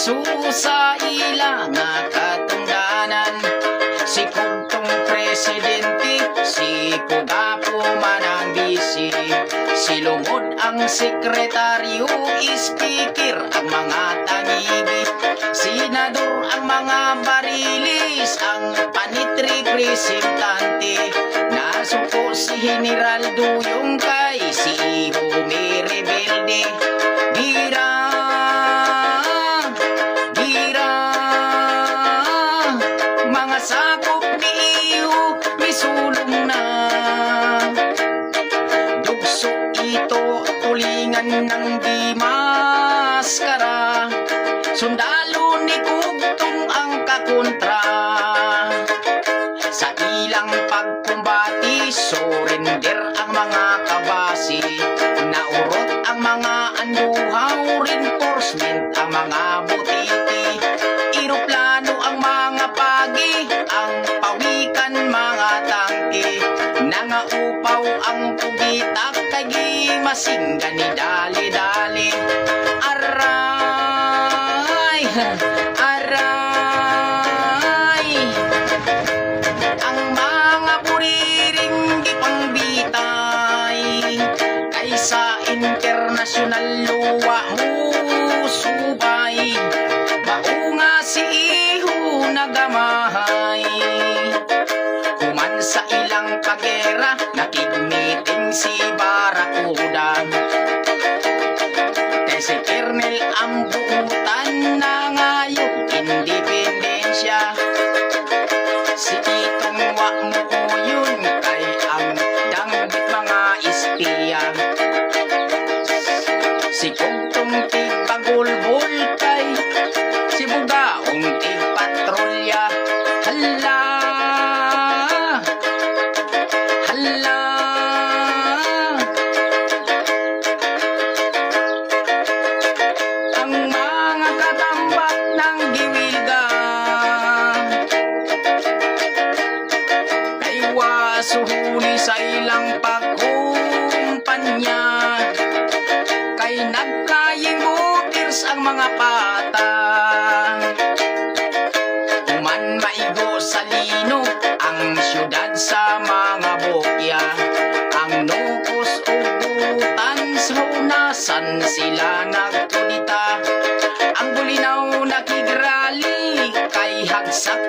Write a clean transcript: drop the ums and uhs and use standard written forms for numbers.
Susa ila nga katungdanan, si kugtong presidente, si kugapo man ang bisi, si lungod ang sekretaryo, speaker ang mga tangigi, senador ang mga barilis, ang panit representante, nasuko si General Duyong kay si Iho may rebelde, gira mga sakop ni Iho misulong na, dugso ito tulingan ng di maskara, sundalo ni Kugtong ang kakontra, sa ilang pagkumbati surrender ang mga kabasi, naurot ang mga anduhaw, reinforcement ang mga butiti, eroplano ang mga pagi, ang pawikan mga tangke, nangaupaw ang pugitak kay masinggan ni dali-dali, aray, aray, ang mga buriring gipangbitay, kaysa internasyonal luwa musubay, maunga si Iho nagamahay, kuman sa ilang pagera nakigmiting si Barakuda, kay si Kernel ang buutan na ngayong independensya, si Itong wa mo yun kay ang dangbit mga espiya, si Kugtong tigpagulbol kay si Bugaong tigpatrolya, hala, hala, ang mga katambak ng giwilga, kay wasuhuli sa ilang pagkumpanya, kay nagkaying utirs ang mga pata, kuman maigo sa lino ang syudad sa mga bukya, ang nukos ugutan sa hunasan sila nagkudita, ang bulinaw nakigrali kay hagsak